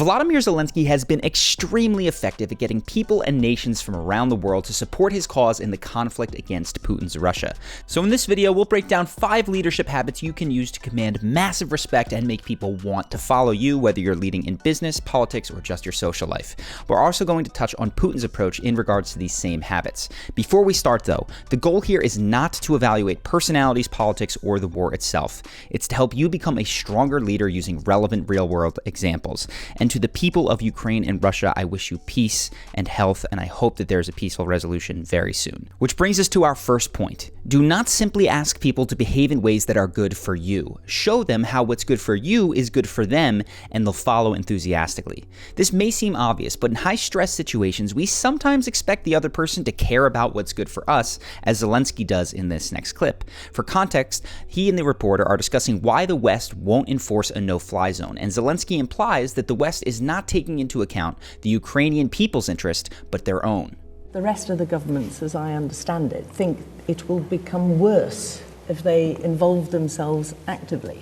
Volodymyr Zelensky has been extremely effective at getting people and nations from around the world to support his cause in the conflict against Putin's Russia. So in this video, we'll break down 5 leadership habits you can use to command massive respect and make people want to follow you, whether you're leading in business, politics, or just your social life. We're also going to touch on Putin's approach in regards to these same habits. Before we start though, the goal here is not to evaluate personalities, politics, or the war itself. It's to help you become a stronger leader using relevant real-world examples. And to the people of Ukraine and Russia, I wish you peace and health, and I hope that there's a peaceful resolution very soon. Which brings us to our first point. Do not simply ask people to behave in ways that are good for you. Show them how what's good for you is good for them, and they'll follow enthusiastically. This may seem obvious, but in high-stress situations, we sometimes expect the other person to care about what's good for us, as Zelensky does in this next clip. For context, he and the reporter are discussing why the West won't enforce a no-fly zone, and Zelensky implies that the West is not taking into account the Ukrainian people's interest, but their own. The rest of the governments, as I understand it, think it will become worse if they involve themselves actively.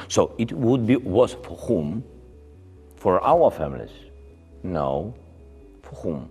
So it would be worse for whom? For our families? No. For whom?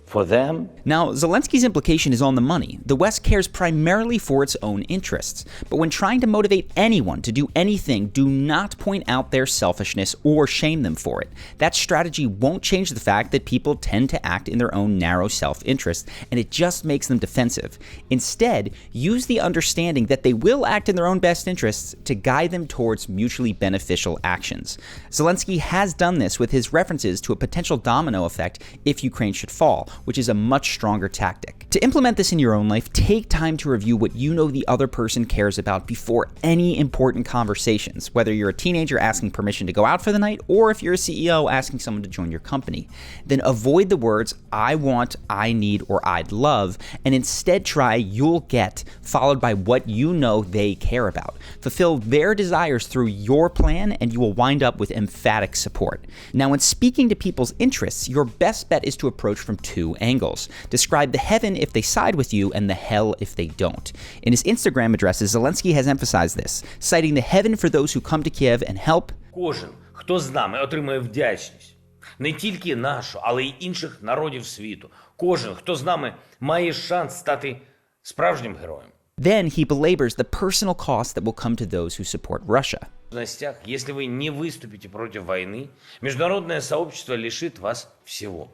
For them? Now, Zelensky's implication is on the money. The West cares primarily for its own interests. But when trying to motivate anyone to do anything, do not point out their selfishness or shame them for it. That strategy won't change the fact that people tend to act in their own narrow self-interest, and it just makes them defensive. Instead, use the understanding that they will act in their own best interests to guide them towards mutually beneficial actions. Zelensky has done this with his references to a potential domino effect if Ukraine should fall, which is a much stronger tactic. To implement this in your own life, take time to review what you know the other person cares about before any important conversations, whether you're a teenager asking permission to go out for the night, or if you're a CEO asking someone to join your company. Then avoid the words, I want, I need, or I'd love, and instead try you'll get, followed by what you know they care about. Fulfill their desires through your plan, and you will wind up with emphatic support. Now, when speaking to people's interests, your best bet is to approach from 2 angles. Describe the heaven if they side with you and the hell if they don't. In his Instagram addresses, Zelensky has emphasized this, citing the heaven for those who come to Kiev and help. Кожен, хто з нами, отримує вдячність. Не тільки нашу, але й інших народів світу. Кожен, хто з нами, має шанс стати справжнім героєм. Then he belabors the personal cost that will come to those who support Russia. Если вы не выступите против войны, международное сообщество лишит вас всего.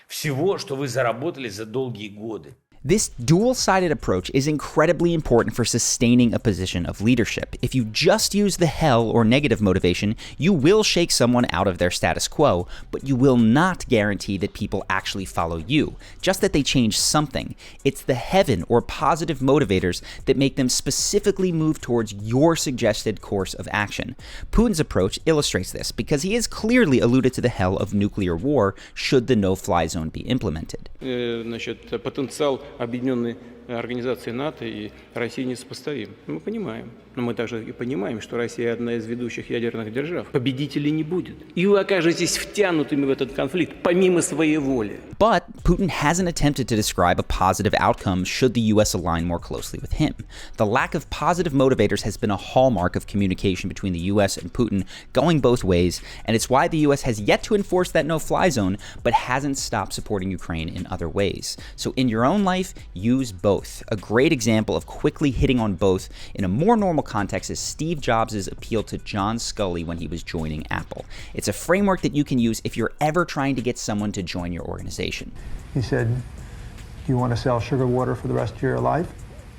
Всего, что вы заработали за долгие годы. This dual-sided approach is incredibly important for sustaining a position of leadership. If you just use the hell or negative motivation, you will shake someone out of their status quo, but you will not guarantee that people actually follow you, just that they change something. It's the heaven or positive motivators that make them specifically move towards your suggested course of action. Putin's approach illustrates this because he has clearly alluded to the hell of nuclear war should the no-fly zone be implemented. Потенциал Объединенной Организации НАТО и России несопоставим. Мы понимаем. Но мы также и понимаем, что Россия одна из ведущих ядерных держав. Победителей не будет. И вы окажетесь втянутыми в этот конфликт помимо своей воли. But Putin hasn't attempted to describe a positive outcome should the US align more closely with him. The lack of positive motivators has been a hallmark of communication between the US and Putin, going both ways, and it's why the US has yet to enforce that no-fly zone, but hasn't stopped supporting Ukraine in other ways. So in your own life, use both. A great example of quickly hitting on both in a more normal context is Steve Jobs' appeal to John Sculley when he was joining Apple. It's a framework that you can use if you're ever trying to get someone to join your organization. He said, do you want to sell sugar water for the rest of your life?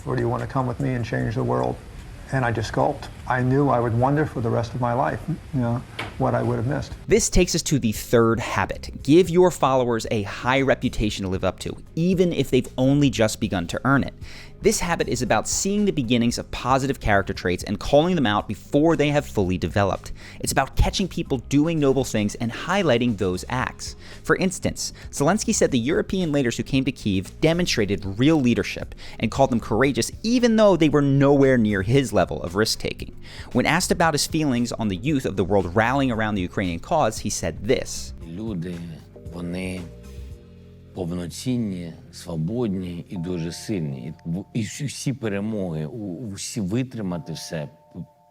Or do you want to come with me and change the world? And I just gulped. I knew I would wonder for the rest of my life, what I would have missed. This takes us to the third habit. Give your followers a high reputation to live up to, even if they've only just begun to earn it. This habit is about seeing the beginnings of positive character traits and calling them out before they have fully developed. It's about catching people doing noble things and highlighting those acts. For instance, Zelensky said the European leaders who came to Kyiv demonstrated real leadership and called them courageous even though they were nowhere near his level of risk-taking. When asked about his feelings on the youth of the world rallying around the Ukrainian cause, he said this. Люди, вони повноцінні, свободні і дуже сильні. І всі перемоги, всі витримати все,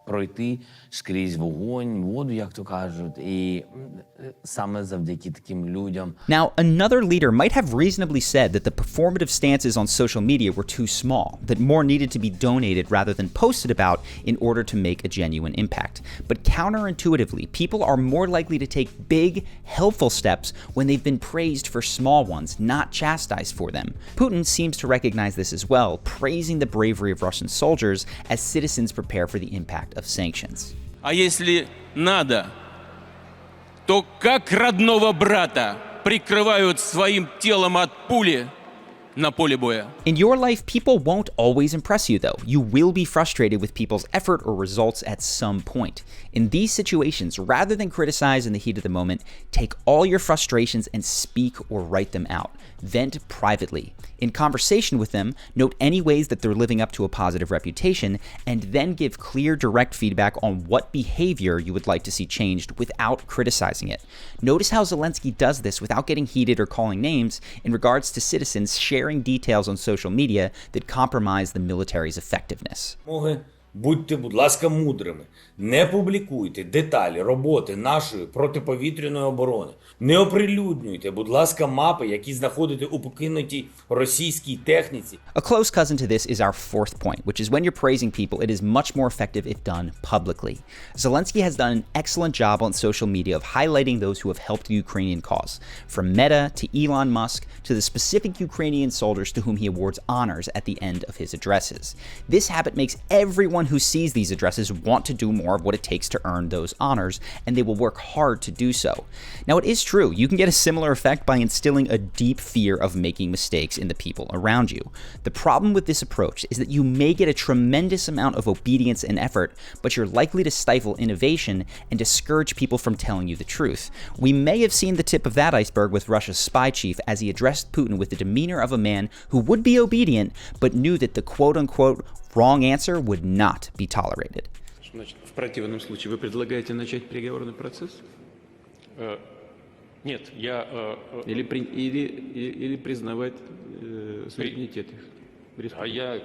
пройти скрізь вогонь, воду, як то кажуть, і саме завдяки таким людям. Now, another leader might have reasonably said that the performative stances on social media were too small, that more needed to be donated rather than posted about in order to make a genuine impact. But counterintuitively, people are more likely to take big, helpful steps when they've been praised for small ones, not chastised for them. Putin seems to recognize this as well, praising the bravery of Russian soldiers as citizens prepare for the impact of sanctions. А если надо, то как родного брата прикрывают своим телом от пули на поле боя. In your life, people won't always impress you, though. You will be frustrated with people's effort or results at some point. In these situations, rather than criticize in the heat of the moment, take all your frustrations and speak or write them out. Vent privately. In conversation with them, note any ways that they're living up to a positive reputation, and then give clear, direct feedback on what behavior you would like to see changed without criticizing it. Notice how Zelensky does this without getting heated or calling names in regards to citizens sharing details on social media that compromise the military's effectiveness. Будьте, будь ласка, мудрими. Не публікуйте деталі роботи нашої протиповітряної оборони. Не оприлюднюйте, будь ласка, мапи, які знаходите у покинутій російській техніці. A close cousin to this is our fourth point, which is when you're praising people, it is much more effective if done publicly. Zelensky has done an excellent job on social media of highlighting those who have helped the Ukrainian cause, from Meta to Elon Musk to the specific Ukrainian soldiers to whom he awards honors at the end of his addresses. This habit makes everyone who sees these addresses want to do more of what it takes to earn those honors, and they will work hard to do so. Now, it is true, you can get a similar effect by instilling a deep fear of making mistakes in the people around you. The problem with this approach is that you may get a tremendous amount of obedience and effort, but you're likely to stifle innovation and discourage people from telling you the truth. We may have seen the tip of that iceberg with Russia's spy chief as he addressed Putin with the demeanor of a man who would be obedient, but knew that the quote-unquote wrong answer would not be tolerated. Значит, в противном случае вы предлагаете начать переговорный процесс? Нет, я... Или признавать суверенитет их. А я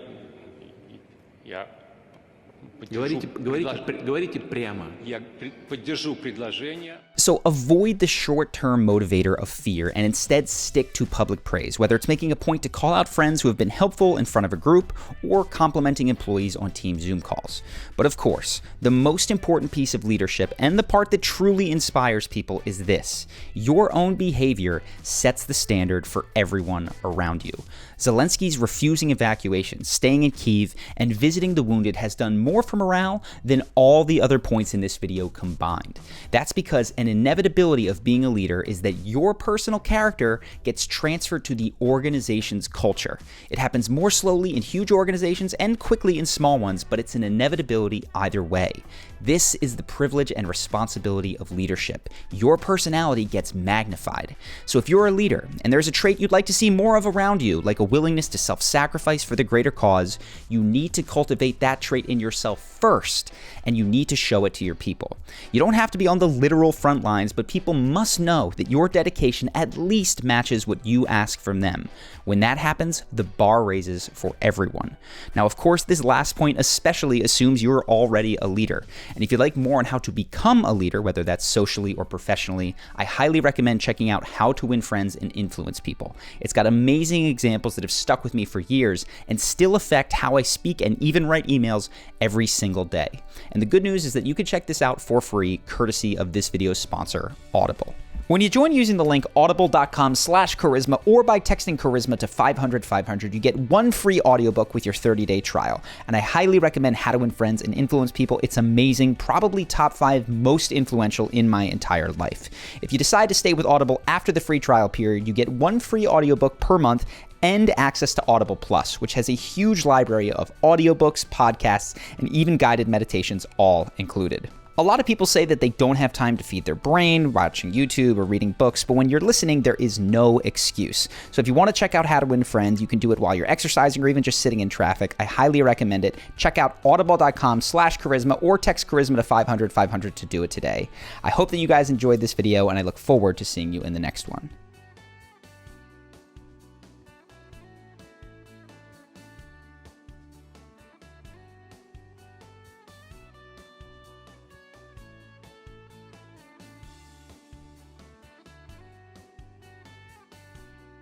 говорите прямо. Я поддержу предложение. So avoid the short-term motivator of fear and instead stick to public praise, whether it's making a point to call out friends who have been helpful in front of a group or complimenting employees on team Zoom calls. But of course, the most important piece of leadership and the part that truly inspires people is this: your own behavior sets the standard for everyone around you. Zelensky's refusing evacuation, staying in Kyiv, and visiting the wounded has done more for morale than all the other points in this video combined. That's because an inevitability of being a leader is that your personal character gets transferred to the organization's culture. It happens more slowly in huge organizations and quickly in small ones, but it's an inevitability either way. This is the privilege and responsibility of leadership. Your personality gets magnified. So if you're a leader and there's a trait you'd like to see more of around you, like a willingness to self-sacrifice for the greater cause, you need to cultivate that trait in yourself first, and you need to show it to your people. You don't have to be on the literal front lines, but people must know that your dedication at least matches what you ask from them. When that happens, the bar raises for everyone. Now, of course, this last point especially assumes you're already a leader. And if you'd like more on how to become a leader, whether that's socially or professionally, I highly recommend checking out How to Win Friends and Influence People. It's got amazing examples that have stuck with me for years and still affect how I speak and even write emails every single day. And the good news is that you can check this out for free, courtesy of this video's sponsor, Audible. When you join using the link audible.com/charisma or by texting charisma to 500-500, you get one free audiobook with your 30-day trial. And I highly recommend How to Win Friends and Influence People. It's amazing, probably top 5 most influential in my entire life. If you decide to stay with Audible after the free trial period, you get one free audiobook per month and access to Audible Plus, which has a huge library of audiobooks, podcasts, and even guided meditations all included. A lot of people say that they don't have time to feed their brain watching YouTube or reading books, but when you're listening, there is no excuse. So if you want to check out How to Win Friends, you can do it while you're exercising or even just sitting in traffic. I highly recommend it. Check out audible.com/charisma or text charisma to 500-500 to do it today. I hope that you guys enjoyed this video, and I look forward to seeing you in the next one.